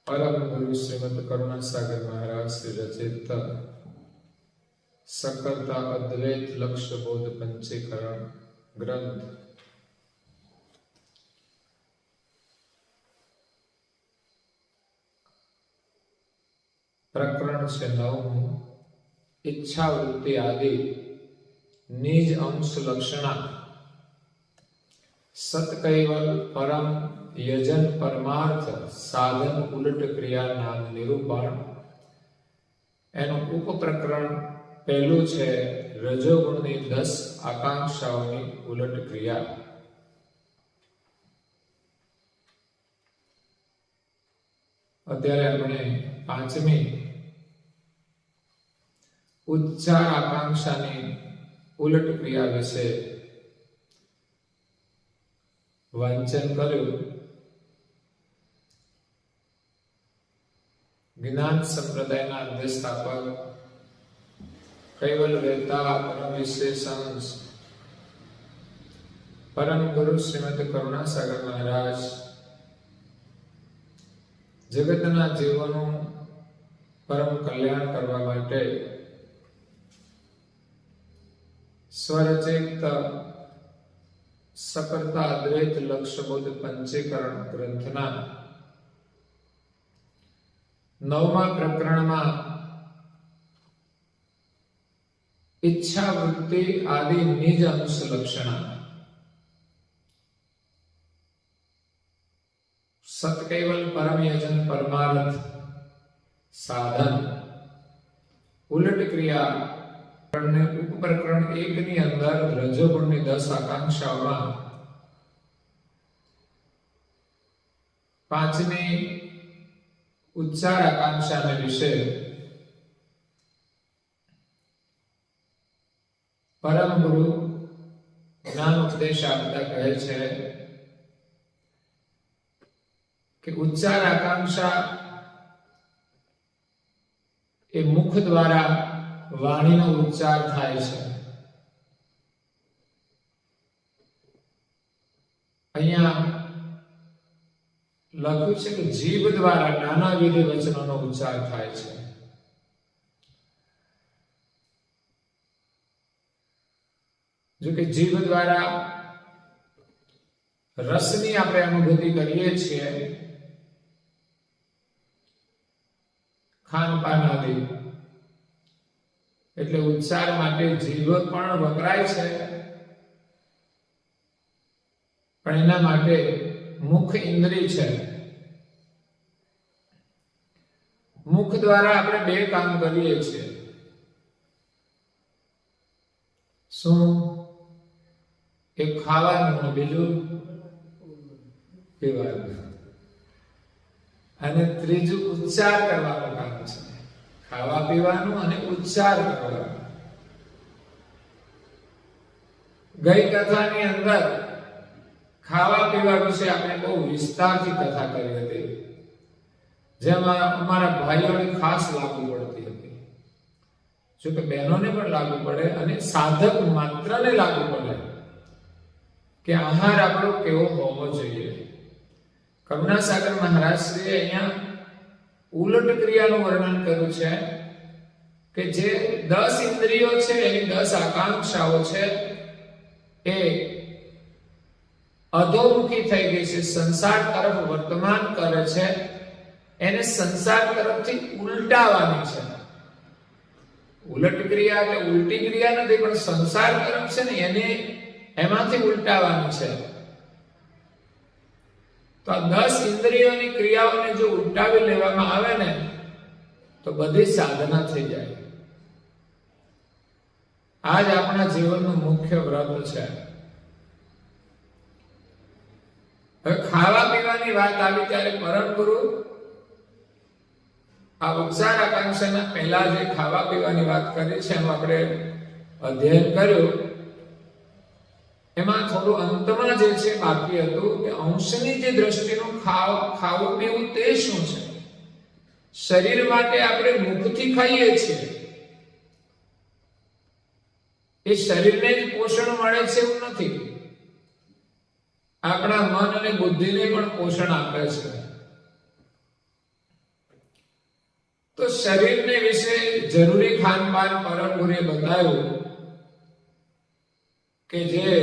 परम गुरु श्रीमद करुणासागर महाराज श्री रचित सकलता अद्वैत लक्ष्य बोध पंचीकरण ग्रंथ प्रकरण से 9 इच्छा वृत्ति आदि निज अंश लक्षणा सत्कैवल परम यजन परमार्थ साधन उलट क्रिया नाम निरूपण एनु उपप्रकरण पहलू छे रजोगुणनी 10 आकांक्षाओनी उलट क्रिया। अत्यारे आपणे 5मी उच्चार आकांक्षानी उलट क्रिया विषे वांचन कर्યું। ज्ञान संप्रदायना अध्यस्थापक कैवल वेता परम विशेषांश परम गुरु श्रीमद करुणासागर महाराज जगतना जीवोनु परम कल्याण करवा माटे स्वरचित सकलता अद्वैत लक्ष्य बोध पंचीकरण ग्रंथना 9मा प्रकरणमां इच्छा वृत्ति आदि निज अंश लक्षणा सत्कैवल परम यजन परमार्थ साधन उलट क्रिया उपप्रकरण 1 ની અંદર રજોગુણની 10 આકાંક્ષાઓમાં 5મી उच्चार आकांक्षा ने विषय परम गुरु ज्ञान उपदेश आपता कहे छे कि उच्चार आकांक्षा ए मुख द्वारा वाणी नो उच्चार थाय छे। अहींया लख्યું છે કે જીભ દ્વારા નાનાવિધ વચનોનો ઉચ્ચાર થાય છે। જો કે જીભ દ્વારા રસની આપણે અનુભૂતિ કરીએ છીએ ખાનપાન આદિ એટલે ઉચ્ચાર માટે જીભ પણ વપરાય છે પણ એના માટે मुख इंद्रिय है। मुख द्वारा આપણે બે કામ કરીએ છીએ। શું? એક ખાવાનું અને બીજું પીવાનું અને ત્રીજું ઉચ્ચાર કરવાનું કામ છે। ખાવા પીવાનું અને ઉચ્ચાર કરવાનો। ગઈ કથાની અંદર ખાવા પીવા વિશે આપણે બહુ વિસ્તારથી કથા કરી હતી, જેમાં અમારા ભાઈઓને ખાસ લાગુ પડતી હતી। જો કે બહેનોને પણ લાગુ પડે અને સાધક માત્રને લાગુ પડે કે આહાર આપણો કેવો હોવો જોઈએ। કરુણાસાગર મહારાજશ્રીએ અહીંયા ઉલટ ક્રિયાનું વર્ણન કર્યું છે કે જે 10 ઇન્દ્રિયો છે એની 10 આકાંક્ષાઓ છે એ अधोमुखी થઈ ગઈ છે, સંસાર તરફ વર્તમાન કરે છે, એને સંસાર તરફથી ઉલટાવાની છે। ઉલટ ક્રિયા એટલે ઉલટી ક્રિયા નથી, પણ સંસાર તરફ છે ને એને એમાંથી ઉલટાવાની છે। તો આ 10 ઇન્દ્રિયોની ક્રિયાઓને જો ઉલટાવી લેવામાં આવે ને તો બધી સાધના થઈ જાય। આ જ આપણા જીવનનું મુખ્ય વ્રત છે। હવે ખાવા પીવાની વાત આવી ત્યારે પરમ ગુરુ આ ઉચ્ચાર આકાંક્ષાના પહેલા જે ખાવા પીવાની વાત કરી છે એનું આપણે અધ્યયન કર્યું। એમાં થોડું અંતમાં જે છે બાકી હતું કે અંશની જે દ્રષ્ટિનું ખાવું પીવું તે શું છે। શરીર માટે આપણે મુખથી ખાઈએ છીએ, એ શરીરને જ પોષણ મળે છે એવું નથી, આપણા મન અને બુદ્ધિને પણ પોષણ આપે છે। શરીરને વિશે જરૂરી ખાનપાન પરમ ગુરુએ બતાવ્યું કે જે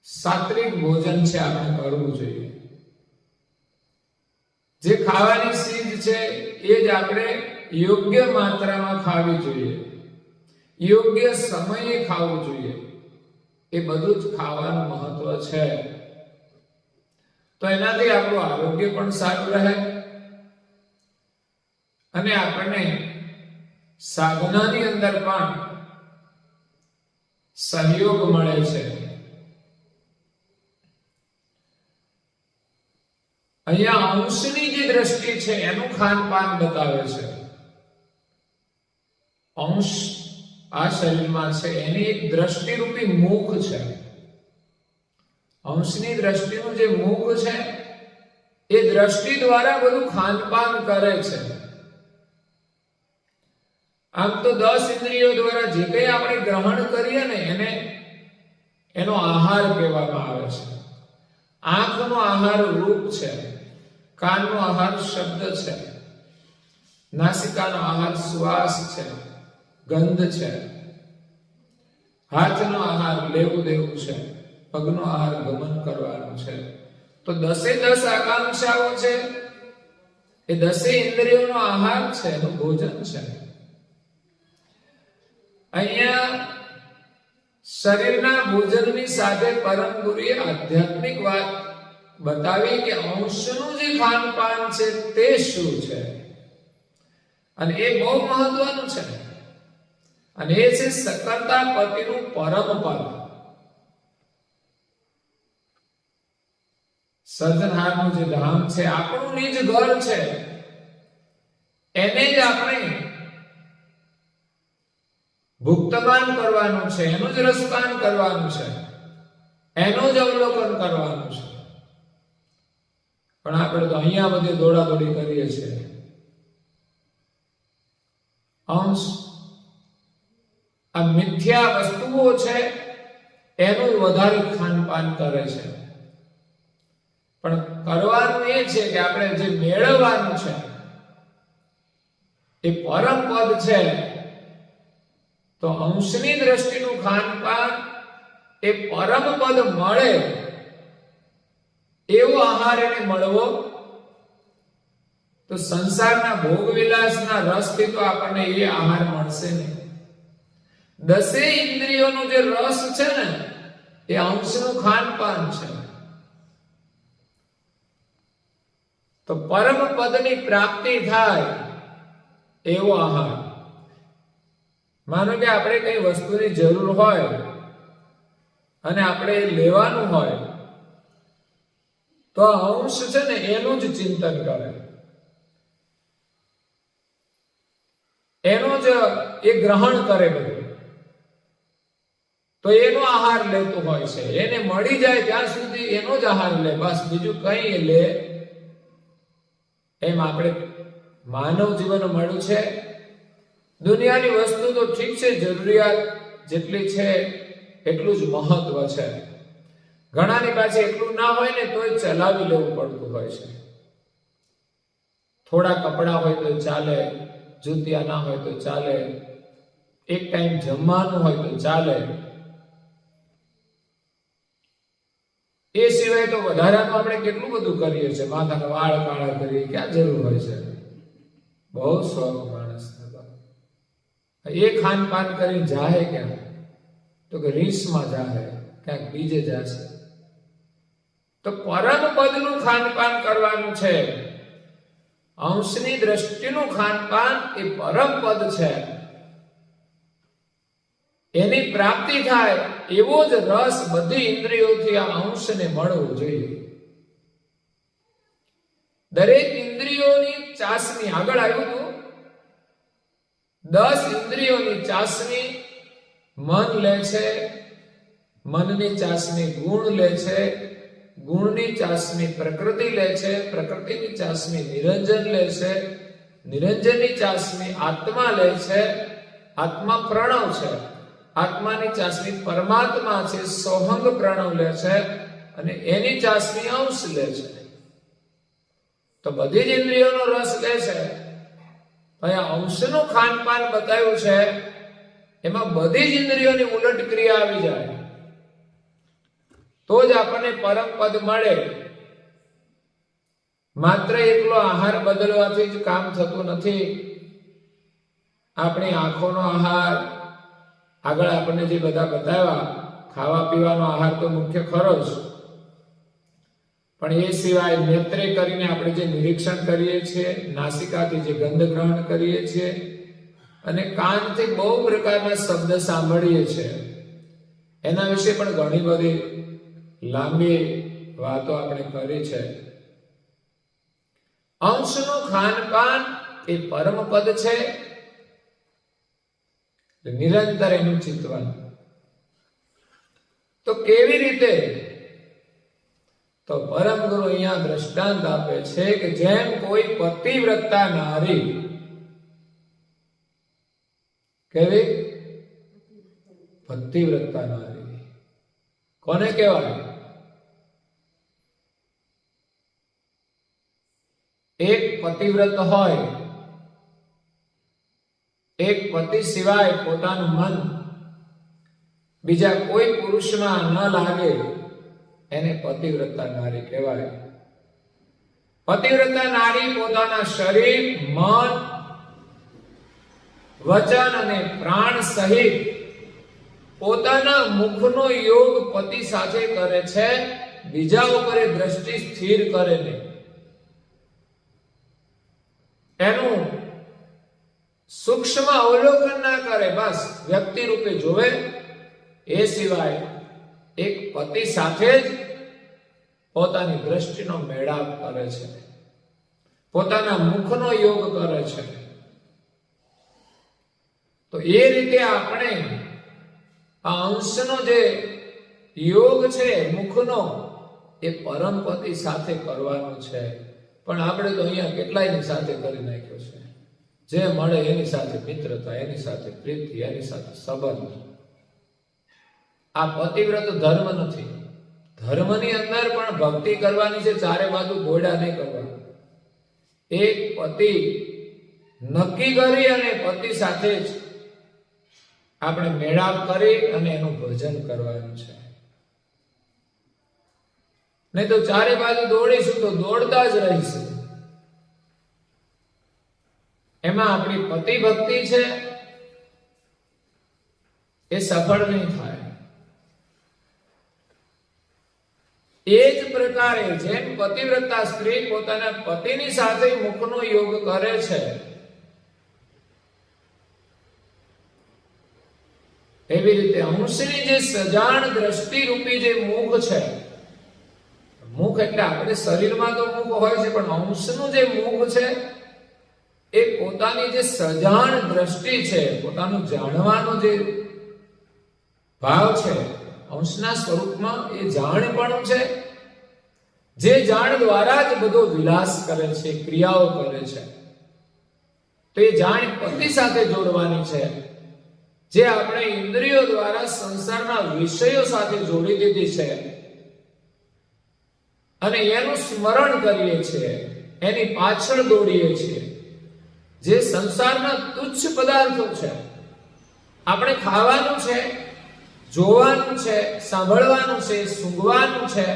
સાત્વિક ભોજન છે આપણે કરવું જોઈએ. જે ખાવાની ચીજ છે એ જ આપણે યોગ્ય માત્રામાં ખાવી જોઈએ, યોગ્ય સમયે ખાવું જોઈએ. એ બધું જ ખાવાનું મહત્વ છે. તો એનાથી આપણું આરોગ્ય પણ સારું રહે અને આપણને સાધનાની અંદર પણ સહયોગ મળે છે. અહીંયા અંશની જે દ્રષ્ટિ છે એનું ખાનપાન બતાવે છે. અંશ આ શરીરમાં છે એની એક દ્રષ્ટિરૂપી મુખ છે. અંશની દ્રષ્ટિનું જે મુખ છે એ દ્રષ્ટિ દ્વારા બધું ખાનપાન કરે છે. આમ તો 10 ઇન્દ્રિયો દ્વારા જે કંઈ આપણે ગ્રહણ કરીએ ને એનો આહાર કહેવામાં આવે છે. આંખનો આહાર રૂપ છે, કાનનો આહાર શબ્દ છે, નાસિકાનો આહાર શ્વાસ છે, ગંધ છે, હાથનો આહાર લેવું દેવું છે, પગનો આહાર ગમન કરવાનું છે. તો 10 આકાંક્ષાઓ છે એ 10 ઇન્દ્રિયોનો આહાર છે, એનું ભોજન છે. અહીંયા શરીરના ભોજનની સાથે પરમ ગુરુએ આધ્યાત્મિક વાત બતાવી કે અંશનું જે ખાનપાન છે તે શું છે, અને એ બહુ મહત્વનું છે. અને એ છે સકર્તા પતિનું પરમ પદ. સર્જનહારનું જે ધામ છે, આપણું નિજ ઘર છે, એને જ આપણે ભુક્તપાન કરવાનું છે, એનું જ રસપાન કરવાનું છે, એનું જ અવલોકન કરવાનું છે. પણ આપણે તો અહીંયા બધે દોડાદોડી કરીએ છીએ. અંશ આ મિથ્યા વસ્તુઓ છે એનું વધારે ખાનપાન કરે છે. પણ કરવાનું એ છે કે આપણે જે મેળવવાનું છે એ પરમ પદ છે. તો અંશની દ્રષ્ટિનું ખાનપાન એ પરમ પદ મળે એવો આહાર એને મળવો. તો સંસારના ભોગવિલાસના રસથી તો આપણને એ આહાર મળશે નહીં. 10 ઇન્દ્રિયોનો જે રસ છે ને એ અંશનું ખાનપાન છે. તો પરમ પદની પ્રાપ્તિ થાય એવો આહાર. માનો કે આપણે કઈ વસ્તુની જરૂર હોય અને આપણે લેવાનું હોય તો અંશ છે ને એનું જ ચિંતન કરે, એનો જ એ ગ્રહણ કરે બધું. તો એનો આહાર લેતો હોય છે. એને મળી જાય ત્યાં સુધી એનો જ આહાર લે, બસ બીજું કઈ લે. એમ આપણે માનવ જીવન મળ્યું છે. દુનિયાની વસ્તુ તો ઠીક છે, જરૂરિયાત જેટલી છે એટલું જ મહત્વ છે. ઘણાની પાસે એટલું ના હોય ને તોય ચલાવી લેવું પડતું હોય છે. થોડા કપડા હોય તો ચાલે, જૂતિયા ના હોય તો ચાલે, એક ટાઈમ જમવાનું હોય તો ચાલે. એ સિવાય તો વધારાનું આપણે કેટલું બધું કરીએ છીએ. માથાના વાળ કાળા કરીએ, ક્યાં જરૂર હોય છે? બહુ શોખ માણસ. એ ખાનપાન કરી જાહે ક્યાં? તો કે રીસમાં જાહે, ક્યાંક બીજે જાશે. તો પરમ પદનું ખાનપાન કરવાનું છે. અંશની દ્રષ્ટિનું ખાનપાન એ પરમ પદ છે. એની પ્રાપ્તિ થાય એવો જ રસ બધી ઇન્દ્રિયોથી આ અંશને મળવો જોઈએ. દરેક ઇન્દ્રિયોની ચાસણી આગળ આવ્યું હતું. 10 ઇન્દ્રિયોની ચાસણી મન લે છે, મનની ચાસણી ગુણ લે છે, ગુણની ચાસણી પ્રકૃતિ લે છે, પ્રકૃતિની ચાસણી નિરંજન લે છે, નિરંજનની ચાસણી આત્મા લે છે, આત્મા પ્રણવ છે, આત્માની ચાસણી પરમાત્મા છે, સોહંગ પ્રણવ લે છે, અને એની ચાસણી અંશ લે છે. તો બધી જ ઇન્દ્રિયોનો રસ લે છે. અહીંયા અંશનું ખાનપાન બતાવ્યું છે, એમાં બધી જ ઇન્દ્રિયોની ઉલટ ક્રિયા આવી જાય તો જ આપણને પરમ પદ મળે. માત્ર એકલો આહાર બદલવાથી જ કામ થતું નથી. આપણી આંખોનો આહાર, આગળ આપણને જે બધા બતાવ્યા, ખાવા પીવાનો આહાર તો મુખ્ય ખરો જ, પણ એ સિવાય નેત્રે કરીને આપણે જે નિરીક્ષણ કરીએ છીએ, નાસિકાથી જે ગંધ ગ્રહણ કરીએ છીએ, અને કાનથી બહુ પ્રકારના શબ્દ સાંભળીએ છીએ, એના વિશે પણ ઘણી બધી લાંબી વાતો આપણે કરી છે. અંશનું ખાનપાન એ પરમ પદ છે. નિરંતર એનું ચિંતન. તો કેવી રીતે? તો પરમ ગુરુ અહીંયા દ્રષ્ટાંત આપે છે કે જેમ કોઈ પતિવ્રતા નારી, કેવી પતિવ્રતા નારી કોને કહેવાય? એક પતિવ્રત હોય, એક પતિ સિવાય પોતાનું મન બીજા કોઈ પુરુષમાં ન લાગે, એને પતિવ્રતા નારી કહેવાય. પતિવ્રતા નારી પોતાના શરીર, મન, વચન અને પ્રાણ સહિત પોતાના મુખનો યોગ પતિ સાથે કરે છે. બીજા ઉપર દ્રષ્ટિ સ્થિર કરે નહીં. એનું સૂક્ષ્મ અવલોકન ના કરે, બસ વ્યક્તિ રૂપે જોવે. એ સિવાય એક પતિ સાથે જ પોતાની દ્રષ્ટિનો મેળાપ કરે છે, પોતાના મુખનો યોગ કરે છે. તો એ રીતે આપણે આ અંશનો જે યોગ છે મુખનો, એ પરમ પતિ સાથે કરવાનો છે. પણ આપણે તો અહીંયા કેટલાયની સાથે કરી નાખ્યો છે. જે મળે એની સાથે મિત્રતા, એની સાથે પ્રીતિ, એની સાથે સંબંધ. આ પતિવ્રત ધર્મ નથી. ધર્મની અંદર પણ ભક્તિ કરવાની છે, ચારે બાજુ ઘોડા નહીં કરવા. એક પતિ નક્કી કરી અને પતિ સાથે જ આપણે મેળાપ કરી અને એનું ભજન કરવાનું છે. નહીં તો ચારે બાજુ દોડીશું તો દોડતા જ રહીશું. એમાં આપણી પતિ ભક્તિ છે એ સફળ નહીં થાય. એ જ પ્રકારે જેમ પતિવ્રતા સ્ત્રી પોતાના પતિની સાથે મુખનો યોગ કરે છે, એવી રીતે અંશની જે સજાણ દ્રષ્ટિ રૂપી જે મુખ છે, મુખ એટલે આપણે શરીરમાં તો મુખ હોય છે, પણ અંશનું જે મુખ છે એ પોતાની જે સજાણ દ્રષ્ટિ છે, પોતાનું જાણવાનો જે ભાવ છે, અંશના સ્વરૂપમાં એ જાણપણું છે. જે જાણ દ્વારા જ બધો વિલાસ કરે છે, ક્રિયાઓ કરે છે. તો એ જાણ પતિ સાથે જોડવાની છે, જે આપણે ઇન્દ્રિયો દ્વારા સંસારના વિષયો સાથે જોડી દીધી છે, અને એનું સ્મરણ કરીએ છીએ, એની પાછળ દોડીએ છીએ. જે સંસારના તુચ્છ પદાર્થો છે, આપણે ખાવાનું છે, જોવાનું છે, સાંભળવાનું છે, સૂંઘવાનું છે,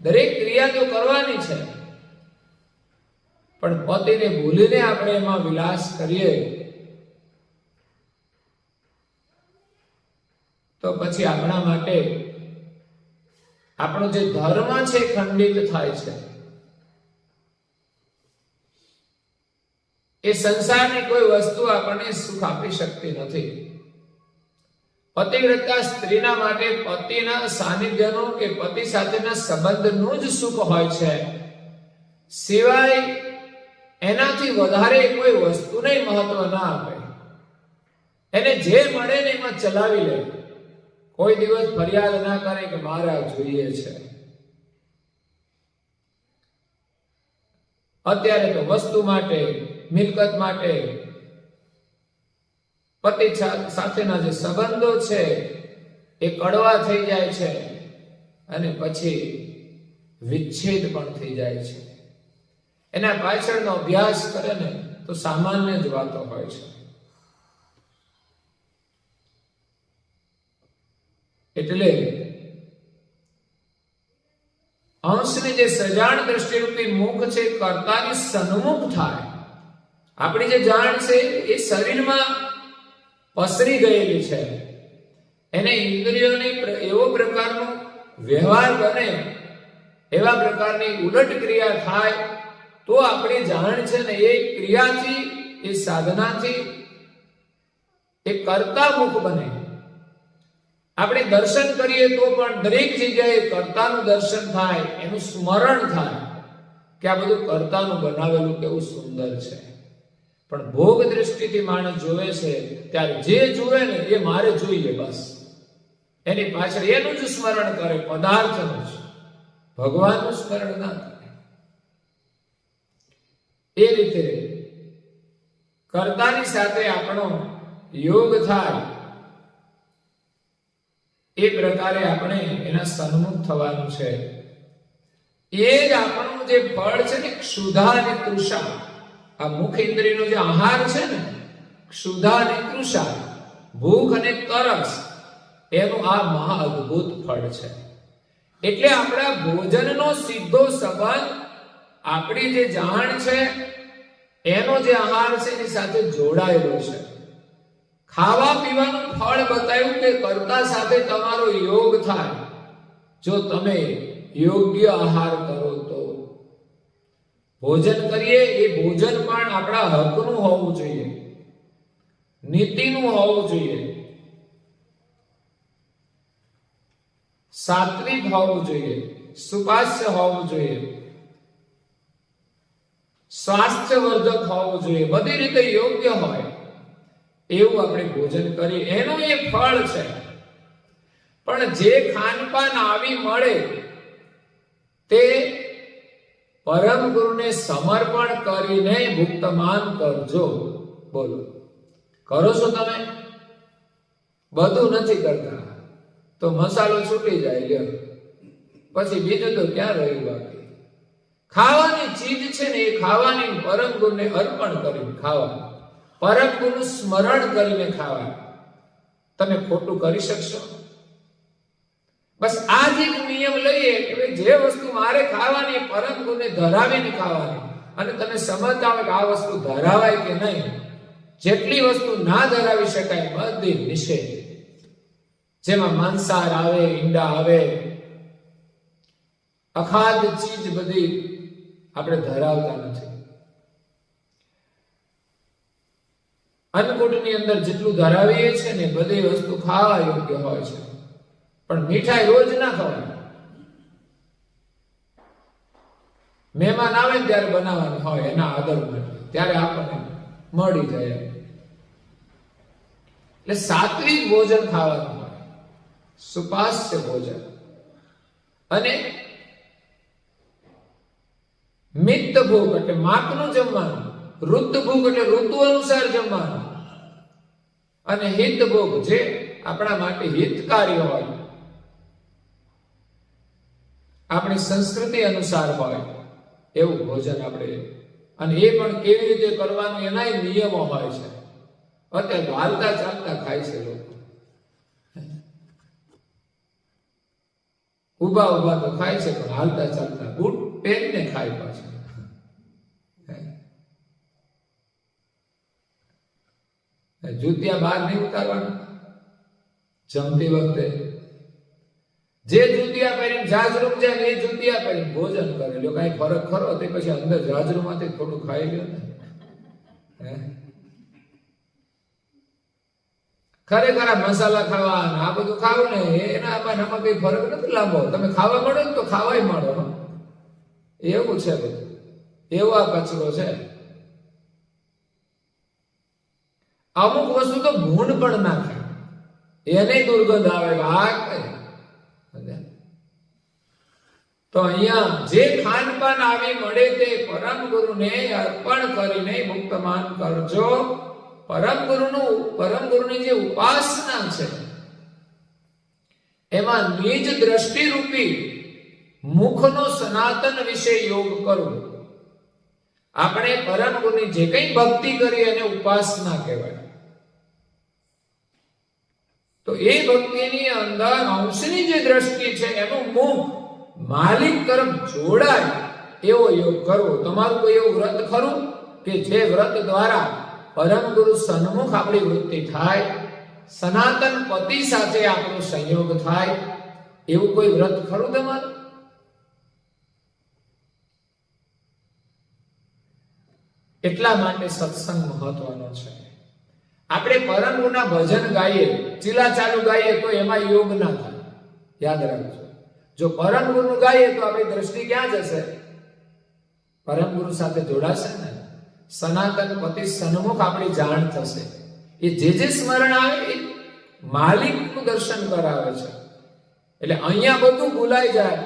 દરેક ક્રિયા તો કરવાની છે, પણ પતિને ભૂલીને આપણે એમાં વિલાસ કરીએ તો પછી આપણા માટે આપણો જે ધર્મ છે ખંડિત થાય છે. એ સંસારની કોઈ વસ્તુ આપણને સુખ આપી શકતી નથી. પતિવ્રતા સ્ત્રીના માટે પતિના સાનિધ્યનું કે પતિ સાથેના સંબંધનું જ સુખ હોય છે, સિવાય એનાથી વધારે કોઈ વસ્તુને મહત્વ ના આપે. એને જે મળે ને એમાં ચલાવી લે. કોઈ દિવસ ફરિયાદ ના કરે કે મારે આ જોઈએ છે. અત્યારે તો વસ્તુ માટે, મિલકત માટે, પતિ સાથેના જે સંબંધો છે એ કડવા થઈ જાય છે, અને પછી વિચ્છેદ પણ થઈ જાય છે. એના પાછળનો અભ્યાસ કરે ને તો સામાન્ય જ વાતો હોય છે. એટલે અંશની જે સજાણ દ્રષ્ટિરૂપી મુખ છે, કર્તાની સન્મુખ થાય. આપણી જે જાણ છે એ શરીરમાં પસરી ગયેલી છે, એને ઇન્દ્રિયોને એવો પ્રકારનો વ્યવહાર બને, એવા પ્રકારની ઉલટ ક્રિયા થાય તો આપણી જાણ છે ને એ ક્રિયાથી, એ સાધનાથી એ કર્તા મુખ બને. આપણે દર્શન કરીએ તો પણ દરેક જગ્યાએ કર્તાનું દર્શન થાય, એનું સ્મરણ થાય કે આ બધું કર્તાનું બનાવેલું કેવું સુંદર છે. પણ ભોગ દ્રષ્ટિથી માણસ જોવે છે ત્યારે જે જુએ ને એ મારે જોઈએ, બસ એની પાછળ એનું જ સ્મરણ કરે, પદાર્થનું જ, ભગવાનનું સ્મરણ ના કરે. એ રીતે કર્તાની સાથે આપણો યોગ થાય, એ પ્રકારે આપણે એના સન્મુખ થવાનું છે. એ જ આપણું જે ફળ છે ને, ક્ષુધા અને તૃષા, આ મુખ ઇન્દ્રિયનો જે આહાર છે ને, ક્ષુધા અને તૃષા, ભૂખ અને તરસ, એનું આ મહા અદ્ભુત ફળ છે. એટલે આપણા ભોજનનો સીધો સંબંધ આપણી જે જાણ છે એનો જે આહાર છે એની સાથે જોડાયેલો છે. ખાવા પીવાનું ફળ બતાવ્યું કે કર્તા સાથે તમારો યોગ થાય જો તમે યોગ્ય આહાર કરો તો. ભોજન કરીએ એ ભોજન પણ આપણા હકનું હોવું જોઈએ, નીતિનું હોવું જોઈએ, સાત્વિક હોવું જોઈએ, સુપાસ્ય હોવું જોઈએ, સ્વાસ્થ્યવર્ધક હોવું જોઈએ, બધી રીતે યોગ્ય હોય એવું આપણે ભોજન કરીએ, એનું એ ફળ છે. પણ જે ખાનપાન આવી મળે તે પરમ ગુરુને સમર્પણ કરીને ભુક્તમાન કરજો. બોલો, કરો છો તમે? બધું નથી કરતા તો મસાલો છૂટી જાય, લ્યો પછી બીજું તો ક્યાં રહ્યું બાકી. ખાવાની ચીજ છે ને એ ખાવાની પરમ ગુરુને અર્પણ કરીને ખાવા, પરમ ગુરુનું સ્મરણ કરીને ખાવા. તમે ખોટું કરી શકશો? બસ આ જ એક નિયમ લઈએ કે જે વસ્તુ મારે ખાવાની પરમ ગુરુને ધરાવીને ખાવાની, અને તમે સમજતા હોય કે આ વસ્તુ ધરાવાય કે નહીં. જેટલી વસ્તુ ના ધરાવી શકાય બધી નિષેધ, જેમાં માંસાહાર આવે, ઈંડા આવે, અખાદ્ય ચીજ બધી આપણે ધરાવતા નથી. અન્નકૂટની અંદર જેટલું ધરાવીએ છે ને બધી વસ્તુ ખાવા યોગ્ય હોય છે, પણ મીઠાઈ રોજ ના ખવાય. મહેમાન આવે ને ત્યારે બનાવવાનું હોય એના આદર માટે, ત્યારે આપણને મળી જાય. એટલે સાત્વિક ભોજન ખાવાનું હોય, સુપાસ્ય ભોજન. અને મિત્ત ભોગ એટલે માપનું જમવાનું, ઋત ભોગ એટલે ઋતુ અનુસાર જમવાનું, અને હિત ભોગ જે આપણા માટે હિતકારી હોય, આપણી સંસ્કૃતિ અનુસાર હોય એવું ભોજન આપણે. અને એ પણ કેવી રીતે કરવાનું એના નિયમો હોય છે. અત્યારે હાલતા ચાલતા ખાય છે લોકો, ઉભા ઉભા તો ખાય છે પણ હાલતા ચાલતા બૂટ પહેરીને ખાય પાછું. જુતિયા બહાર નહીં ઉતારવાનું જમતી વખતે. જે જુતિયા પહેરીને જાજરૂમ જાય ને એ જુતિયા પહેરીને ભોજન કરે, જો કઈ ફરક ખરો તે પછી અંદર જાજરૂમ માંથી થોડું ખાઈ લ્યો ને. ખરેખર આ મસાલા ખાવા આ બધું ખાવું ને એના આમાં કઈ ફરક નથી લાંબો. તમે ખાવા મળો ને તો ખાવાય મળો, એવું છે બધું. એવો આ કચરો છે. અમુક વસ્તુ તો ભૂંડ પણ ના ખાય, એને દુર્ગંધ આવે. તો અહીંયા જે ખાનપાન આવી મળે તે પરમ ગુરુને અર્પણ કરીને મુક્તમાન કરજો. પરમ ગુરુની જે ઉપાસના છે એમાં નિજ દ્રષ્ટિ રૂપી મુખનો સનાતન વિશે યોગ કરવો. આપણે પરમ ગુરુની જે કંઈ ભક્તિ કરી એને ઉપાસના કહેવાય. તો એ ભક્તિની અંદર અંશની જે દ્રષ્ટિ છે એનું મુખ માલિક તરફ જોડાય એવો યોગ કરવો. તમારું કોઈ એવું વ્રત ખરું કે જે વ્રત દ્વારા પરમ ગુરુ સન્મુખ આપણી વૃત્તિ થાય, સનાતન પતિ સાથે આપણો સંયોગ થાય, એવું કોઈ વ્રત ખરું તમારું? એટલા માટે સત્સંગ મહત્વનો છે. આપણે પરમ ગુરુના ભજન ગાઈએ, ચીલા ચાલુ ગાઈએ તો એમાં યોગ ના થાય. યાદ રાખજો, જો પરમ ગુરુ ગાઈએ તો આપણી દ્રષ્ટિ ક્યાં જશે? પરમ ગુરુ સાથે જોડાશે ને. સનાતન પતિ સન્મુખ આપણી જાણ થશે. એ જે સ્મરણ આવે એ માલિકનું દર્શન કરાવે છે. એટલે અહીંયા બધું ભૂલાઈ જાય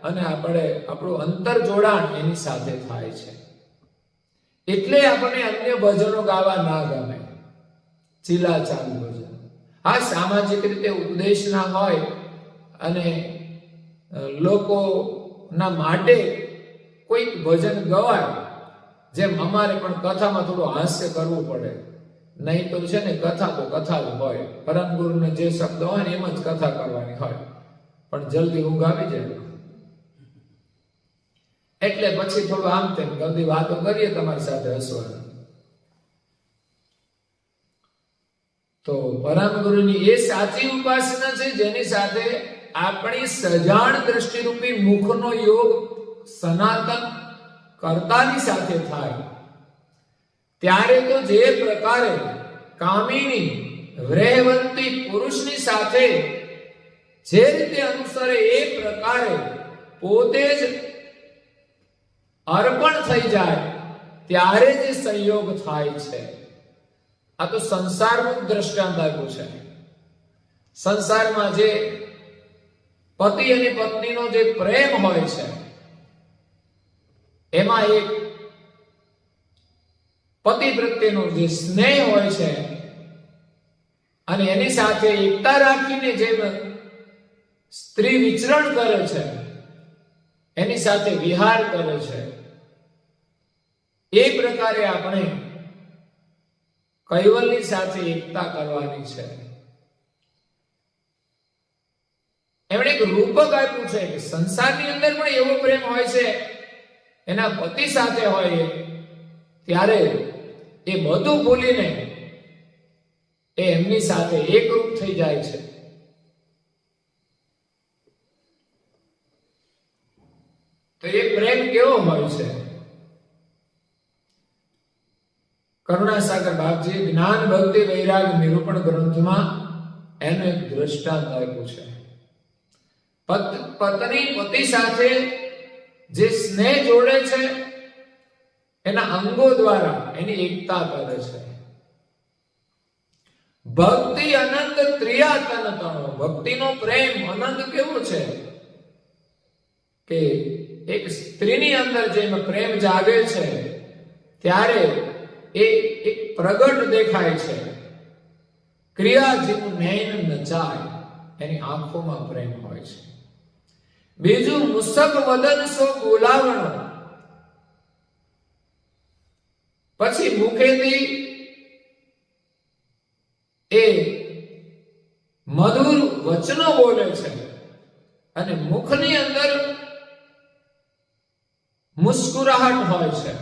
અને આપણે આપણું અંતર જોડાણ એની સાથે થાય છે. એટલે આપણે અન્ય ભજનો ગાવા ના ગમે, ચીલા ચાલુ ભજન. હા, સામાજિક રીતે ઉપદેશ ના હોય અને લોકોના માટે કોઈક ભજન ગવાય. જેમ અમારે પણ કથામાં થોડું હાસ્ય કરવું પડે, નહીં તો છે ને કથા તો કથા જ હોય. પરમ ગુરુને જે શબ્દ હોય ને એમ જ કથા કરવાની હોય, પણ જલ્દી ઊંઘ આવી જાય એટલે પછી થોડું આમ તેમ બધી વાતો કરીએ તમારી સાથે હસવાનું. તો પરમ ગુરુની એ સાચી ઉપાસના છે જેની સાથે આપણી સજાણ દ્રષ્ટિરૂપી મુખનો યોગ સનાતન કર્તાની સાથે થાય. ત્યારે તો જે પ્રકારે કામિની વ્રેહવંતી પુરુષની સાથે જે રીતે અનુસરે એ પ્રકારે પોતે જ અર્પણ થઈ જાય ત્યારે જે સંયોગ થાય છે. આ તો સંસારનું દ્રષ્ટાંત આપ્યું છે. સંસારમાં જે પતિ અને પત્નીનો જે પ્રેમ હોય છે એમાં એક પતિ પ્રત્યેનો જે સ્નેહ હોય છે અને એની સાથે એકતા રાખીને જે સ્ત્રી વિચરણ કરે છે, એની સાથે વિહાર કરે છે, એ પ્રકારે આપણે કૈવલ્યની સાથે એકતા કરવાની છે. એમણે એક રૂપક આપ્યું છે કે સંસારની અંદર પણ એવો પ્રેમ હોય છે, એના પતિ સાથે હોય ત્યારે એ બધું ભૂલીને એ એમની સાથે એકરૂપ થઈ જાય છે. તો એ પ્રેમ કેવો હોય છે? કરુણાસાગર બાપજી જ્ઞાન ભક્તિ વૈરાગ નિરૂપણ ગ્રંથમાં એનું એક દ્રષ્ટાંત આપ્યું છે. પત્ની પતિ સાથે જે સ્નેહ જોડે છે એના અંગો દ્વારા એની એકતા કરે છે. ભક્તિ અનંત ત્રિયાતન તણો. ભક્તિનો પ્રેમ અનંત કેવો છે કે એક સ્ત્રીની અંદર જેમ પ્રેમ જાગે છે ત્યારે એ એક પ્રગટ દેખાય છે. ક્રિયા જેવું નયન નચાય, એની આંખોમાં પ્રેમ હોય છે. બીજું મુસક વદન સો બોલાવણો. પછી મુખેથી એ મધુર વચનો બોલે છે અને મુખની અંદર મુસ્કુરાહટ હોય છે,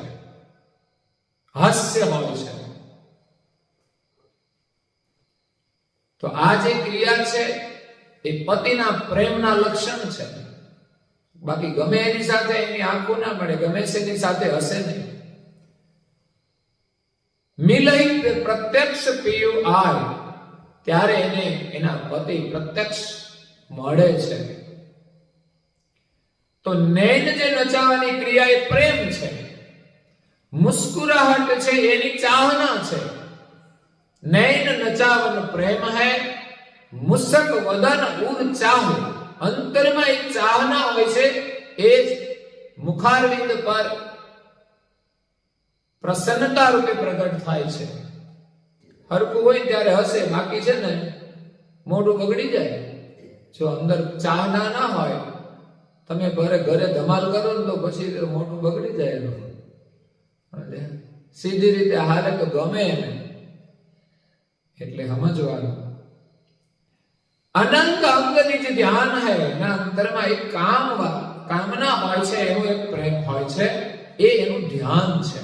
હાસ્ય હોય છે. તો આ જે ક્રિયા છે એ પતિના પ્રેમના લક્ષણ છે. બાકી ગમે એની સાથે એની આંખો ના મળે, ગમે એની સાથે હશે નહીં. મિલઈ પ્રત્યક્ષ પિયુ આય, ત્યારે એને એના પતિ પ્રત્યક્ષ મળે છે. તો નૈન જે નચાવવાની ક્રિયા એ પ્રેમ છે. મુસ્કુરાહટ છે એની ચાહના છે. નૈન નચાવન પ્રેમ હૈ, મુસક વદન ઉર ચાહ. અંતરમાં એક ચાહના હોય છે, એ જ મુખારવિંદ પર પ્રસન્નતા રૂપે પ્રગટ થાય છે. હરખું હોય ત્યારે હસે, બાકી છે ને મોઢું બગડી જાય. જો અંદર ચાહના ના હોય, તમે ઘરે ધમાલ કરો ને તો પછી મોઢું બગડી જાય એનું. સીધી રીતે હાલે તો ગમે એને, એટલે સમજવાનું અનંત અંગની જે ધ્યાન હૈ એના અંતરમાં એક કામના હોય છે, એનું એક પ્રેમ હોય છે, એ એનું ધ્યાન છે.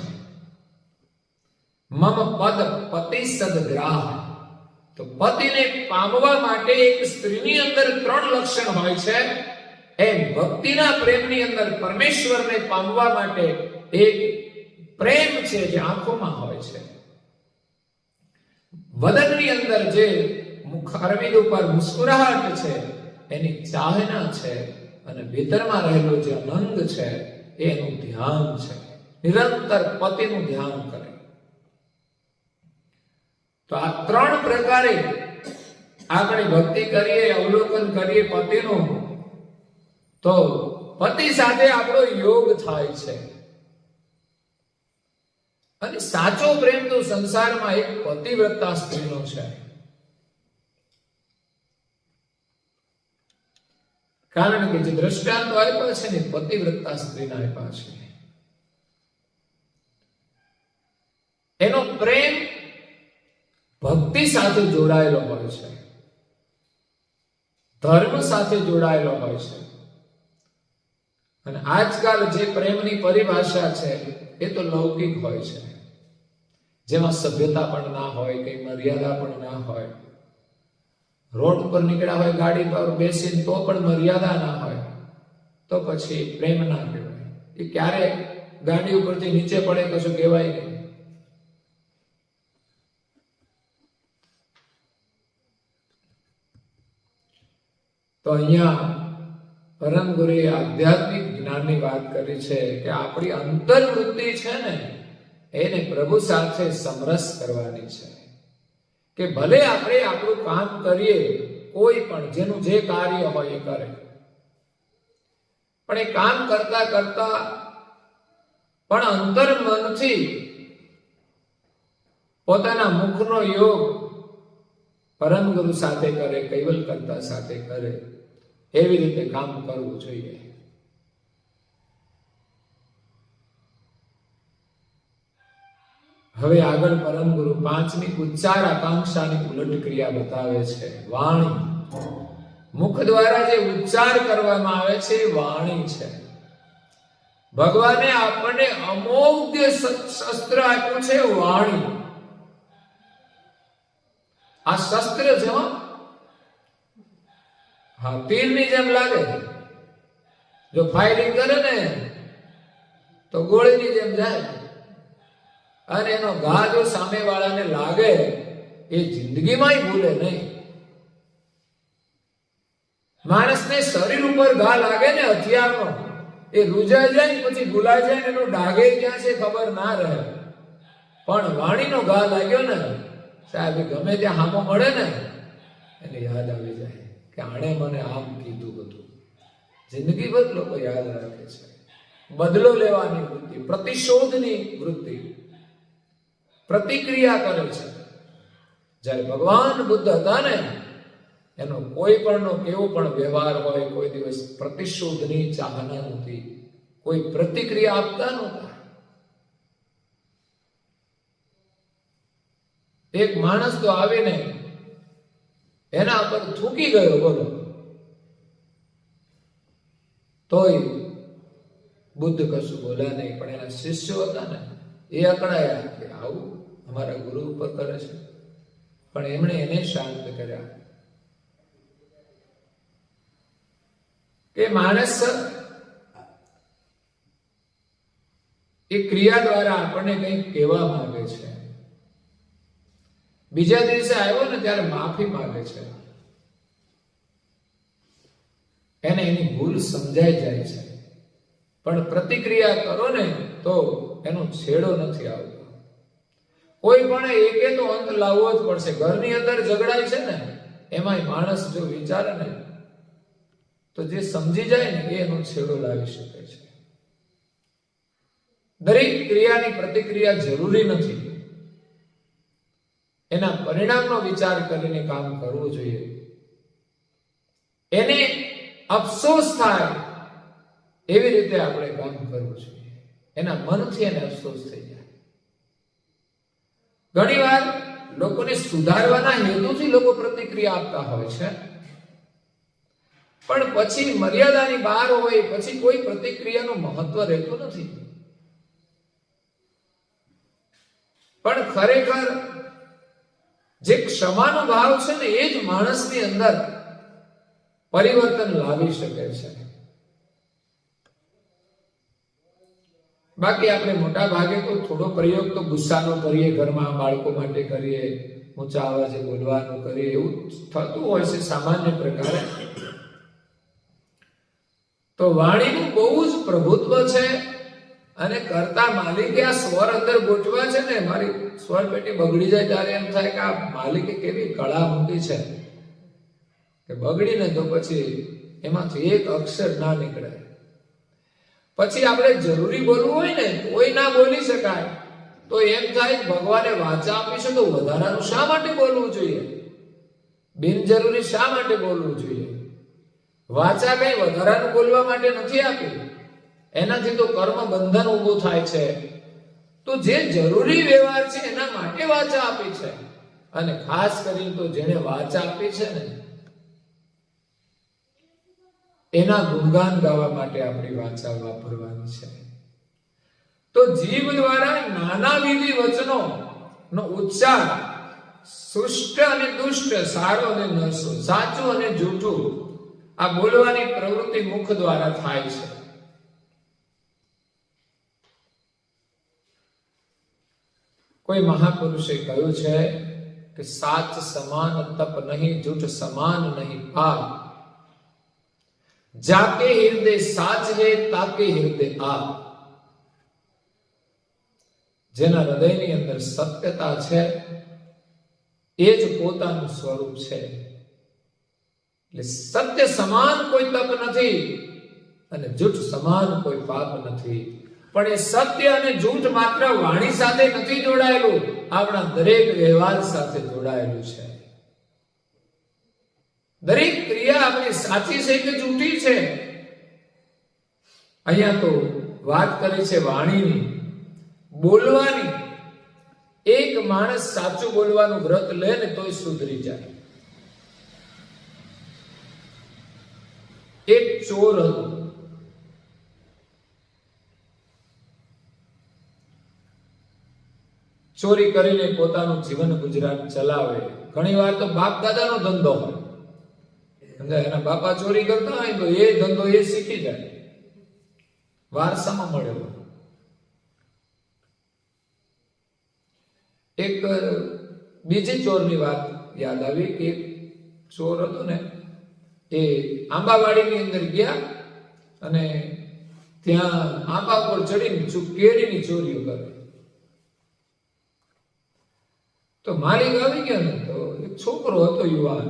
મમ પદ પતિ સદગ્રાહ, તો પતિને પામવા માટે એક સ્ત્રીની અંદર 3 લક્ષણ હોય છે. એ ભક્તિના પ્રેમની અંદર પરમેશ્વરને પામવા માટે એક પ્રેમ છે જે આંખોમાં હોય છે, વદનની અંદર જે મુખ અરવિંદ ઉપર મુસ્કુરાહટ છે એની ચાહના છે, અને ભીતરમાં રહેલો જે આનંદ છે એનું ધ્યાન છે. નિરંતર પતિનું ધ્યાન કરે. તો આ 3 પ્રકારે આપણે ભક્તિ કરીએ, અવલોકન કરીએ પતિનું, તો પતિ સાથે આપણો યોગ થાય છે. અને સાચો પ્રેમ તો સંસારમાં એક પતિવ્રતા સ્ત્રીનો છે. કારણ કે જે દ્રષ્ટાંતો આપ્યા છે ને પતિવ્રતા સ્ત્રીના આપ્યા છે. એનો પ્રેમ ભક્તિ સાથે જોડાયેલો હોય છે, ધર્મ સાથે જોડાયેલો હોય છે. અને આજકાલ જે પ્રેમની પરિભાષા છે એ તો લૌકિક હોય છે, જેમાં સભ્યતા પણ ના હોય, કઈ મર્યાદા પણ ના હોય. રોડ ઉપર નીકળ્યા હોય ગાડી પર બેસીને તો પણ મર્યાદા ના હોય, તો પછી પ્રેમ ના કહેવાય. એ ક્યારે ગાડી ઉપરથી નીચે પડે કશું કહેવાય નહીં. તો અહીંયા પરમ ગુરુએ આધ્યાત્મિક જ્ઞાનની વાત કરી છે કે આપણી અંતર્વૃત્તિ છે ને એને પ્રભુ સાથે સમરસ કરવાની છે. કે ભલે આપણે આપણું કામ કરીએ, કોઈ પણ જેનું જે કાર્ય હોય એ કરે, પણ એ કામ કરતા કરતા પણ અંતર્મનથી પોતાના મુખનો યોગ પરમ ગુરુ સાથે કરે, કૈવલ કરતા સાથે કરે, એવી રીતે કામ કરવું જોઈએ. હવે આગળ પરમ ગુરુ 5મી ઉચ્ચાર આકાંક્ષાની ઉલટ ક્રિયા બતાવે છે. વાણી, મુખ દ્વારા જે ઉચ્ચાર કરવામાં આવે છે એ વાણી છે. ભગવાને આપણને અમોઘ શસ્ત્ર આપ્યું છે, વાણી. આ શસ્ત્ર છે, હા, તીરની જેમ લાગે. જો ફાયરિંગ કરે ને તો ગોળીની જેમ જાય, અને એનો ઘા જો સામે વાળાને લાગે એ જિંદગીમાં ભૂલે નહીં. માણસને શરીર ઉપર ઘા લાગે ને હથિયારનો, એ રૂજાઈ જાય પછી ભૂલાઈ જાય, એનો ડાઘે ક્યાં છે ખબર ના રહે. પણ વાણીનો ઘા લાગ્યો ને સાહેબ, ગમે ત્યાં હામો મળે ને એને યાદ આવી જાય કે આણે મને આમ કીધું હતું. જિંદગીભર લોકો યાદ રાખે છે. બદલો લેવાની વૃત્તિ, પ્રતિશોધની વૃત્તિ, પ્રતિક્રિયા કરે છે. જ્યારે ભગવાન બુદ્ધ હતા ને, એનો કોઈ પણ નો કેવો પણ વ્યવહાર હોય, કોઈ દિવસ પ્રતિશોધની ચાહના નથી, કોઈ પ્રતિક્રિયા આપતા નહોતા. એક માણસ તો આવીને એના પર થૂકી ગયો, બોલો, તોય બુદ્ધ કશું બોલ્યા નહીં. પણ એના શિષ્યો હતા ને એ અકળાયા કે આવું અમારા ગુરુ ઉપર કરે છે. પણ એમણે એને શાંત કર્યા કે માણસ એ ક્રિયા દ્વારા આપણને કંઈક કહેવા માંગે છે. બીજા દિવસે આવ્યો ને ત્યારે માફી માંગે છે, એને એની ભૂલ સમજાઈ જાય છે. પણ પ્રતિક્રિયા કરો ને તો એનો છેડો નથી આવતો. કોઈ પણ એકે તો અંત લાવવો જ પડશે. ઘરની અંદર ઝઘડાય છે ને, એમાંય માણસ જો વિચારે ને તો જે સમજી જાય ને એનો છેડો લાવી શકે છે. દરેક ક્રિયાની પ્રતિક્રિયા જરૂરી નથી. એના પરિણામનો વિચાર કરીને કામ કરવું જોઈએ. એને અફસોસ થાય એવી રીતે આપણે કામ કરવું જોઈએ. એના મનથી એને અફસોસ થઈ જાય. ઘણીવાર લોકોને સુધારવાના હેતુથી લોકો પ્રતિક્રિયા આપતા હોય છે, પણ પછી મર્યાદાની બહાર હોય પછી કોઈ પ્રતિક્રિયાનું મહત્વ રહેતું નથી. પણ ખરેખર જે ક્ષમાનો ભાવ છે ને એ જ માણસની અંદર પરિવર્તન લાવી શકે છે. બાકી આપણે મોટા ભાગે તો થોડો પ્રયોગ તો ગુસ્સાનો કરીએ, ઘરમાં બાળકો માટે કરીએ, ઊંચા અવાજે બોલવાનું કરીએ, એવું થતું હોય છે સામાન્ય પ્રકારે. તો વાણીનું બહુ જ પ્રભુત્વ છે અને કરતા માલિકે આ સ્વર અંદર ગોઠવા છે ને, મારી સ્વર પેટી બગડી જાય ત્યારે એમ થાય કે આ માલિકે કેવી કળા મૂકી છે કે બગડીને તો પછી એમાંથી એક અક્ષર ના નીકળે. પછી આપણે જરૂરી બોલવું હોય ને કોઈ ના બોલી શકાય તો એમ થાય ભગવાને વાચા આપી છે તો વધારાનું શા માટે બોલવું જોઈએ, બિનજરૂરી શા માટે બોલવું જોઈએ? વાચા કઈ વધારાનું બોલવા માટે નથી આપી, એનાથી તો કર્મ બંધન ઊભું થાય છે. તો જે જરૂરી વ્યવહાર છે એના માટે વાચા આપી છે, અને ખાસ કરીને તો જેને વાચા આપી છે ને એના ગુણગાન ગાવા માટે આપણી વાચા વાપરવાની છે. તો જીભ દ્વારા નાનાવિધ વચનો નો ઉચ્ચાર સુષ્ટ અને દુષ્ટ, સારો અને નરસો, સાચું અને જૂઠું, આ બોલવાની પ્રવૃત્તિ મુખ દ્વારા થાય છે. કોઈ મહાપુરુષે કહ્યું છે કે સાચ સમાન તપ નહીં, જૂઠ સમાન નહીં પાપ, જાકે હૃદય સાચ હે તાકે હૃદય આપ. જેના હૃદયની અંદર સત્યતા છે એ જ પોતાનું સ્વરૂપ છે. એટલે સત્ય સમાન કોઈ તપ નથી અને જૂઠ સમાન કોઈ પાપ નથી. પણ એ સત્ય અને જૂઠ માત્ર વાણી સાથે નથી જોડાયેલું, આપણા દરેક વ્યવહાર સાથે જોડાયેલું છે. દરેક ક્રિયા આપણી સાચી છે કે જૂઠી છે, અહીંયા તો વાત કરી છે વાણીની, બોલવાની. એક માણસ સાચું બોલવાનું વ્રત લે ને તોય સુધરી જાય. એક ચોર હતો, ચોરી કરીને પોતાનું જીવન ગુજરાન ચલાવે. ઘણી વાર તો બાપ દાદાનો ધંધો હોય, એના બાપા ચોરી કરતા હોય તો એ ધંધો એ શીખી જાય, વારસામાં મળેલો. એક બીજી ચોરની વાત યાદ આવી કે એક ચોર હતો ને, એ આંબાવાડીની અંદર ગયા અને ત્યાં આંબા પર ચડીને કેરીની ચોરીઓ કરે. તો માલિક આવી ગયો ને, તો એક છોકરો હતો યુવાન,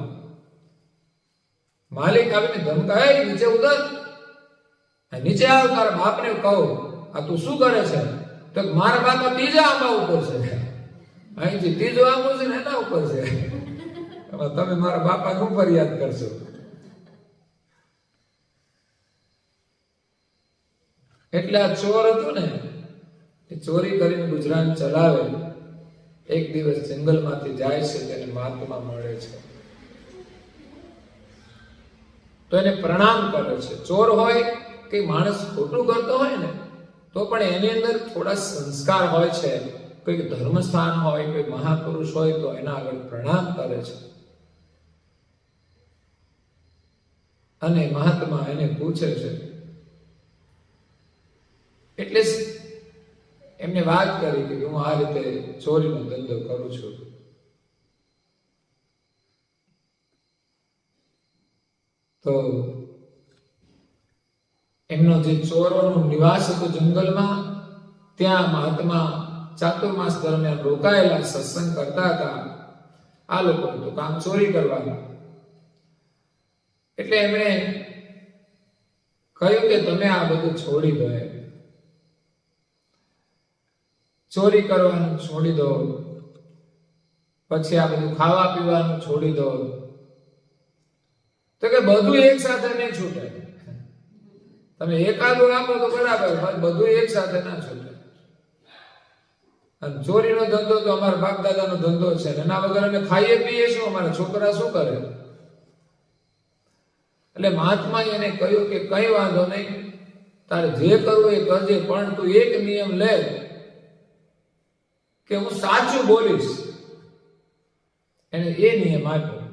માલિક આવીને ધમકાય, નીચે ઉતર, નીચે આવ, તારા બાપને કહો આ તું શું કરે છે? તો મારા બાપા ત્રીજા આંબા ઉપર છે, અહીંથી ત્રીજો આંબો છે ને એના ઉપર છે, તમે મારા બાપા નું ફરિયાદ કરશો. એટલે આ ચોર હતો ને, એ ચોરી કરીને ગુજરાન ચલાવે. એક દિવસ જંગલમાંથી જાય છે, તેને મહાત્મા મળે છે, તો એને પ્રણામ કરે છે. ચોર હોય કે માણસ ખોટું કરતો હોય ને તો પણ એની અંદર થોડા સંસ્કાર હોય છે. કોઈ ધર્મસ્થાન હોય, કોઈ મહાપુરુષ હોય તો એના આગળ પ્રણામ કરે છે. અને મહાત્મા એને પૂછે છે, એટલે એમને વાત કરી કે હું આ રીતે ચોરીનો ધંધો કરું છું. તો એમનો જે ચોરોનો નિવાસ હતો જંગલમાં, ત્યાં મહાત્મા ચાતુર્માસ દરમિયાન રોકાયેલા, સત્સંગ કરતા હતા. આ લોકોનું તો કામ ચોરી કરવાનું. એટલે એમણે કહ્યું કે તમે આ બધું છોડી દો, ચોરી કરવાનું છોડી દો, પછી આ બધું ખાવા પીવાનું છોડી દો. તો કે બધું એક સાથે નહીં છૂટે, તમે એકાદું આપો તો બરાબર, બધું એક સાથે ના છૂટે. અને ચોરીનો ધંધો તો અમારા બાપ દાદાનો ધંધો છે, એના વગર અમે ખાઈએ પીએ શું, અમારા છોકરા શું કરે? એટલે મહાત્માએ એને કહ્યું કે કઈ વાંધો નહીં, તારે જે કરવું એ કરજે, પણ તું એક નિયમ લે કે હું સાચું બોલીશ. એને એ નિયમ આપ્યો,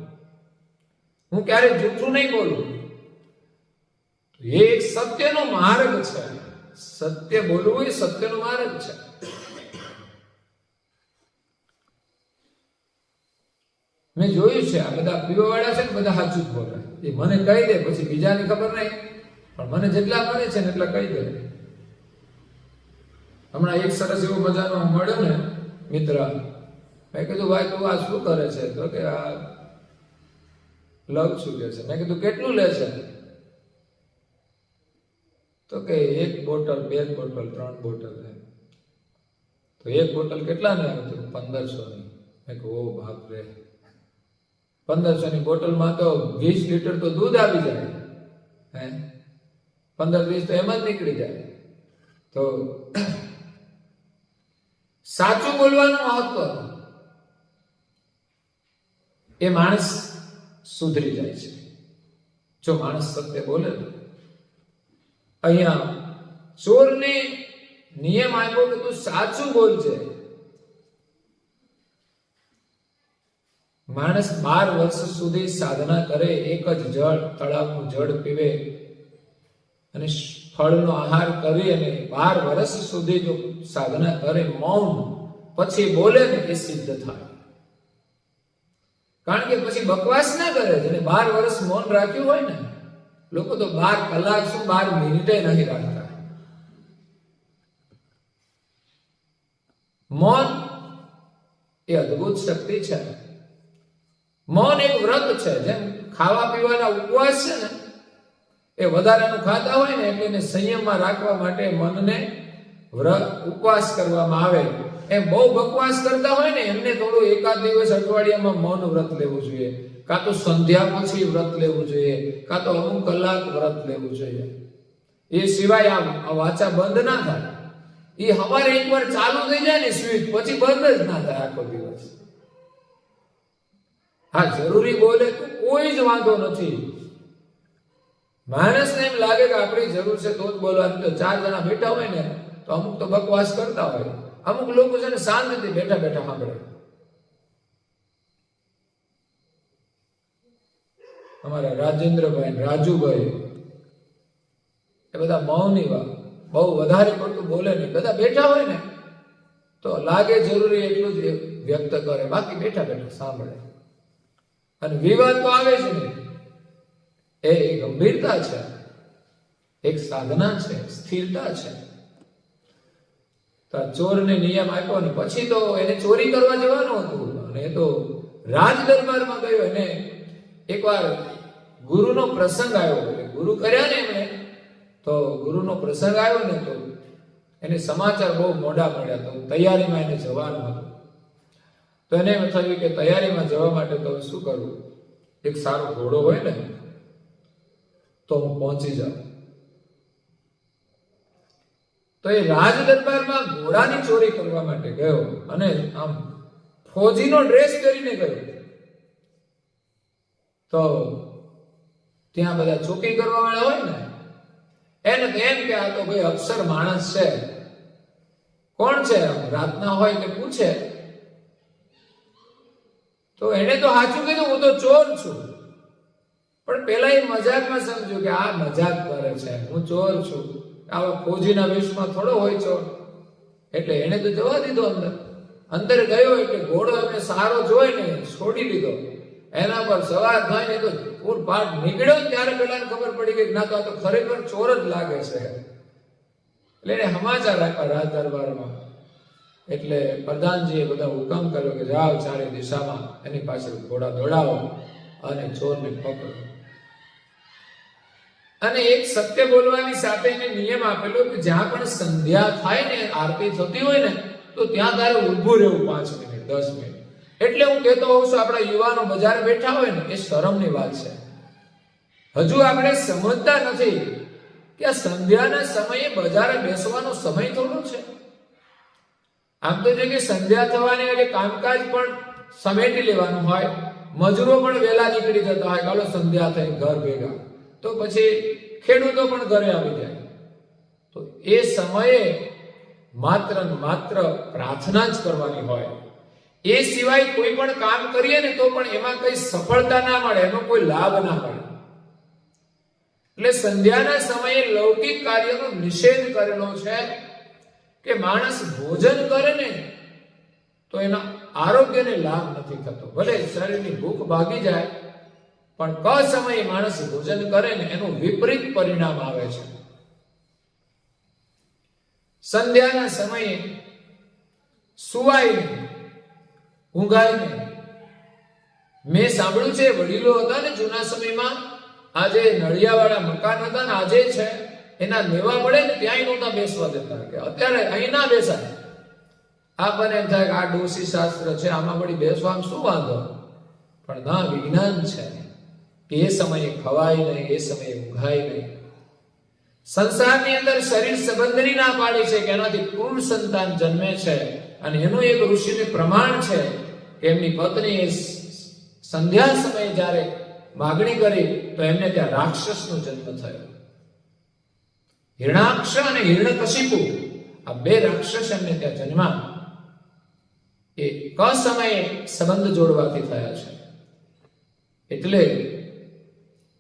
હું ક્યારેય જૂઠું નહીં બોલું. એ એક સત્યનો માર્ગ છે, સત્ય બોલવું એ સત્યનો માર્ગ છે. મેં જોયું છે આ બધા પીવા વાળા છે ને બધા સાચું જ બોલે. એ મને કહી દે, પછી બીજાની ખબર નહીં, પણ મને જેટલા મળે છે ને એટલા કહી દે. હમણાં એક સરસ એવો મજાનો મળ્યો ને મિત્ર, મેં કીધું ભાઈ તું આ શું કરે છે? તો કે આ લવ શું કે છે. મેં કીધું કેટલું લે છે? તો કે 1 બોટલ 2 બોટલ 3 બોટલ છે. તો 1 બોટલ કેટલા ને આવે? 1500 ની. મેં કહું ઓ બાપ રે, 1500 ની બોટલમાં તો 20 લીટર તો દૂધ આવી જાય, હે 15-20 તો એમ જ નીકળી જાય. તો સાચું બોલવાનું મહત્વ, એ માણસ સુધરી જાય છે જો માણસ સત્ય બોલે. અહીંયા ચોરને નિયમ આપ્યો કે તું સાચું બોલજે. માણસ 12 વર્ષ સુધી સાધના કરે, એક જ જળ તળાવનું જળ પીવે અને ફળનો આહાર કરી અને 12 વર્ષ સુધી જો સાધના કરે મૌન, પછી બોલે ને એ સિદ્ધ થાય. કારણ કે પછી બકવાસ ના કરે. જેને 12 વર્ષ મૌન રાખ્યું હોય ને, લોકો તો 12 કલાક શું 12 મિનિટે નહીં રાખતા. મૌન એ અદ્ભુત શક્તિ છે. મૌન એક વ્રત છે. જેમ ખાવા પીવાના ઉપવાસ છે ને, એ વધારાનું ખાતા હોય ને એટલે એને સંયમમાં રાખવા માટે મનને ઉપવાસ કરવામાં આવે. એમ બહુ બકવાસ કરતા હોય ને એમને થોડું એકાદ દિવસ અઠવાડિયામાં મૌન વ્રત લેવું જોઈએ, કાં તો સંધ્યા પછી વ્રત લેવું જોઈએ, કાં તો અમુક કલાક વ્રત લેવું જોઈએ. એ સિવાય આ વાચા બંધ ના થાય. એ હવારે એકવાર ચાલુ થઈ જાય ને સ્વિચ, પછી બંધ જ ના થાય આખો દિવસ. હા, જરૂરી બોલે તો કોઈ જ વાંધો નથી. માણસને એમ લાગે કે આપણી જરૂર છે તો જ બોલવાનું. તો 4 જણા બેઠા હોય ને તો અમુક તો બકવાસ કરતા હોય, અમુક લોકો છે ને શાંતિથી બેઠા બેઠા સાંભળે. અમારા રાજેન્દ્રભાઈ, રાજુભાઈ, એ બધા મૌની વાત, બહુ વધારે પડતું બોલે નહીં. બધા બેઠા હોય ને તો લાગે જરૂરી એટલું જ વ્યક્ત કરે, બાકી બેઠા બેઠા સાંભળે. અને વિવાદ તો આવે છે ને, એ ગંભીરતા છે, એક સાધના છે, સ્થિરતા છે. તો ચોરને નિયમ આપ્યો ને પછી તો એને ચોરી કરવા જવાનું હતું અને એ તો રાજ દરબારમાં ગયો. એને એકવાર ગુરુનો પ્રસંગ આવ્યો, એટલે ગુરુ કર્યા ને એમણે, તો ગુરુનો પ્રસંગ આવ્યો ને તો એને સમાચાર બહુ મોડા મળ્યા. તો તૈયારીમાં એને જવાનું હતું. તો એને એમ થયું કે તૈયારીમાં જવા માટે તો શું કરવું, એક સારો ઘોડો હોય ને તો હું પહોંચી જાઉં. તો એ રાજ દરબારમાં ઘોડાની ચોરી કરવા માટે ગયો અને આમ ફૌજીનો ડ્રેસ પહેરીને ગયો. તો ત્યાં બધા ચોકી કરવા વાળા હોય ને, એને એમ કે આ તો ભાઈ અફસર માણસ છે, કોણ છે, રાતના હોય એટલે પૂછે. તો એને તો સાચું કીધું, હું તો ચોર છું. પણ પેલા એ મજાકમાં સમજ્યું કે આ મજાક કરે છે, હું ચોર છું. આવા ફૌજીના વેશમાં થોડો હોય ચોર. એટલે એને તો જવા દીધો અંદર. અંદર ગયો એટલે ઘોડો એમને સારો જોઈ ને છોડી દીધો. એના પર સવાર થઈને તો પૂરપાટ નીકળ્યો. ત્યારે પેલા ખબર પડી ગઈ ના તો આ તો ખરેખર ચોર જ લાગે છે. એટલે એને સમાચાર આપ્યા રાજ દરબારમાં. એટલે પ્રધાનજીએ બધા હુકમ કર્યો કે જાઓ ચારે દિશામાં એની પાછળ ઘોડા દોડાવો અને ચોરને પકડો. અને એક સત્ય બોલવાની સાથે એને નિયમ આપેલો કે જ્યાં પણ સંધ્યા થાય ને, આરતી થતી હોય ને, તો ત્યાં તારે ઊભું રહેવું 5 મિનિટ 10 મિનિટ. એટલે હું કહેતો હોઉં છું, આપણા યુવાનો બજાર બેઠા હોય ને, એ શરમની વાત છે. હજુ આપણે સમજતા નથી કે આ સંધ્યાના સમયે બજારે બેસવાનો સમય થોડો છે. આમ તો જે કે સંધ્યા થવાની એટલે કામકાજ પણ સમેટી લેવાનું હોય, મજૂરો પણ વહેલા નીકળી જતા હોય, ચાલો સંધ્યા થઈ ઘર ભેગા, તો પછી ખેડૂતો પણ ઘરે આવી જાય. તો એ સમયે માત્ર ને માત્ર પ્રાર્થના જ કરવાની હોય. એ સિવાય કોઈ પણ કામ કરીએ ને તો પણ એમાં કઈ સફળતા ના મળે, એનો કોઈ લાભ ના મળે. એટલે સંધ્યાના સમયે લૌકિક કાર્યનો નિષેધ કરેલો છે કે માણસ ભોજન કરે ને તો એના આરોગ્યને લાભ નથી થતો. ભલે શરીરની ભૂખ ભાગી જાય, પણ ક સમયે માણસ ભોજન કરે ને એનું વિપરીત પરિણામ આવે છે. સંધ્યાના સમયે સુવાય નહીં, ઊંઘાય નહીં. મેં સાંભળ્યું છે વડીલો હતા ને જૂના સમયમાં, આજે નળિયાવાળા મકાન હતા ને આજે છે, એના લેવા પડે ને ત્યાંય નહોતા બેસવા દેતા, કે અત્યારે અહીં ના બેસાય. આપણને એમ થાય કે આ ડોસી શાસ્ત્ર છે, આમાં વળી બેસવામાં શું વાંધો? પણ ના, વિજ્ઞાન છે કે એ સમયે ખવાય નહીં, એ સમયે ઊંઘાય નહીં. સંસારની અંદર શરીર સંબંધની ના પાડી છે કે એનાથી પૂર્ણ સંતાન જન્મે છે. અને એનું એક ઋષિને પ્રમાણ છે કે એમની પત્નીએ સંધ્યા સમયે જ્યારે માગણી કરી તો એમને ત્યાં રાક્ષસનો જન્મ થયો. હિરણાક્ષ અને હિરણ્યકશિપુ, આ બે રાક્ષસ એમને ત્યાં જન્મા. એ ક સમયે સંબંધ જોડવાથી થયા છે. એટલે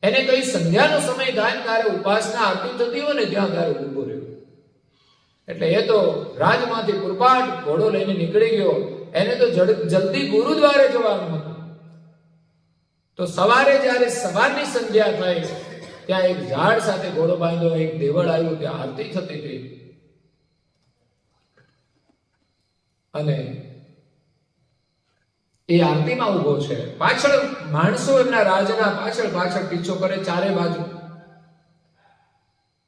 એને કઈ સંધ્યાનો સમય થાય ત્યારે ઉપાસના આરતી થતી હોય ને ત્યાં ત્યારે ઉભો રહ્યો. એટલે એ તો રાજમાંથી પુરપાટ ઘોડો લઈને નીકળી ગયો. એને તો જલ્દી ગુરુદ્વારે જવાનું હતું. તો સવારે જ્યારે સવારની સંધ્યા થઈ ત્યાં એક ઝાડ સાથે ઘોડો બાંધ્યો, એક દેવળ આવ્યું, ત્યાં આરતી થતી હતી. અને એ આરતીમાં ઉભો છે. પાછળ માણસો એમના રાજના પાછળ પાછળ પીછો કરે ચારે બાજુ.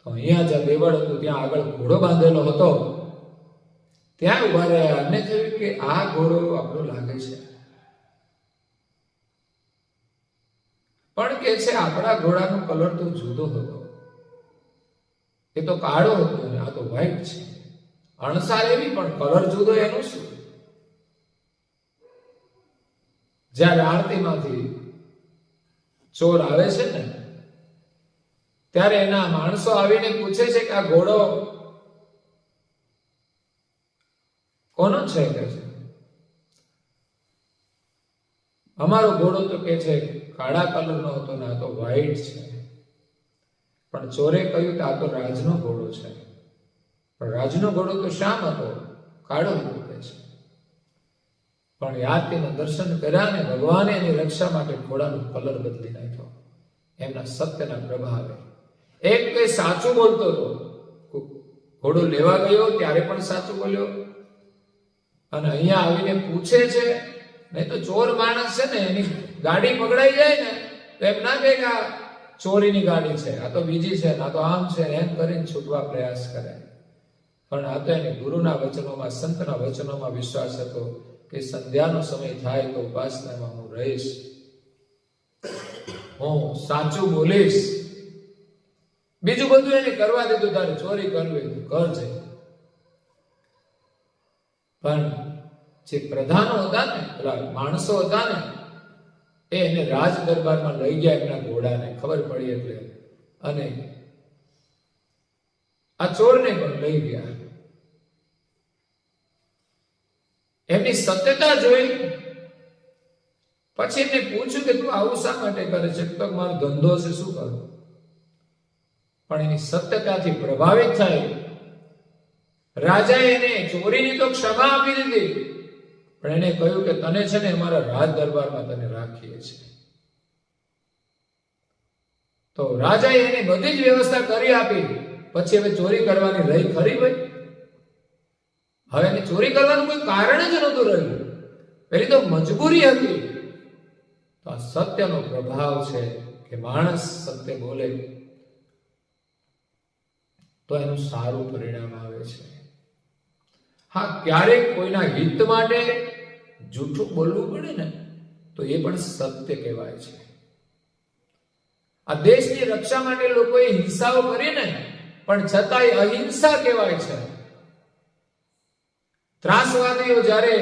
તો અહીંયા જ્યાં દેવળ હતું ત્યાં આગળ ઘોડો બાંધેલો હતો, ત્યાં ઉભા રહ્યા. અને થયું કે આ ઘોડો આપણો લાગે છે, પણ કે છે આપણા ઘોડાનો કલર તો જુદો હતો, એ તો કાળો હતો અને આ તો વ્હાઈટ છે. અણસાર એવી, પણ કલર જુદો, એનું શું? જ્યારે આરતીમાંથી ચોર આવે છે ને ત્યારે એના માણસો આવીને પૂછે છે કે આ ઘોડો કોનો છે? કે છે અમારો ઘોડો તો કે છે કાળા કલરનો હતો ને આ તો વ્હાઈટ છે. પણ ચોરે કહ્યું કે આ તો રાજનો ઘોડો છે. પણ રાજનો ઘોડો તો શામ હતો, કાળો હતો કે છે. પણ યાત્રીના દર્શન કર્યા ને ભગવાને એની રક્ષા માટે ઘોડાનો કલર બદલી નાખ્યો એમના સત્યના પ્રભાવે. એક તે સાચું બોલતો હતો, ઘોડો લેવા ગયો ત્યારે પણ સાચું બોલ્યો. અને અહીંયા આવીને પૂછે છે, નહીં તો ચોર માણસ છે ને એની ગાડી પકડાઈ જાય ને તો એમ ના કહે કે આ ચોરીની ગાડી છે, આ તો બીજી છે, આ તો આમ છે, એમ કરીને છૂટવા પ્રયાસ કરે. પણ આ તો એને ગુરુના વચનોમાં, સંતના વચનોમાં વિશ્વાસ હતો કે સંધ્યાનો સમય થાય તો ઉપાસનામાં હું રહીશ, હું સાચું બોલીશ. બીજું બધું એને કરવા દીધું, તારે ચોરી કરવી કરજે. પણ જે પ્રધાનો હતા ને, પેલા માણસો હતા ને, એને રાજ દરબારમાં લઈ ગયા એમના ઘોડાને, ખબર પડી એટલે. અને આ ચોરને પણ લઈ ગયા. એમની સત્યતા જોઈ પછી એમને પૂછ્યું કે તું આવું શા માટે કરે છે? તો મારો ધંધો છે, શું કરું? પણ એની સત્યતાથી પ્રભાવિત થાય રાજાએ એને ચોરીની તો ક્ષમા આપી દીધી, પણ એને કહ્યું કે તને છે ને અમારા રાજ દરબારમાં તને રાખીએ છીએ. તો રાજાએ એની બધી જ વ્યવસ્થા કરી આપી. પછી હવે ચોરી કરવાની રહી ખરી ભાઈ? હવે એને ચોરી કરવાનું કોઈ કારણ જ નહોતું રહ્યું, પેલી તો મજબૂરી હતી. તો આ સત્યનો પ્રભાવ છે કે માણસ સત્ય બોલે તો એનું સારું પરિણામ આવે છે. હા, ક્યારેક કોઈના હિત માટે જૂઠું બોલવું પડે ને તો એ પણ સત્ય કહેવાય છે. આ દેશની રક્ષા માટે લોકોએ હિંસાઓ કરી ને, પણ છતાંય અહિંસા કહેવાય છે. ત્રાસવાદીઓ જ્યારે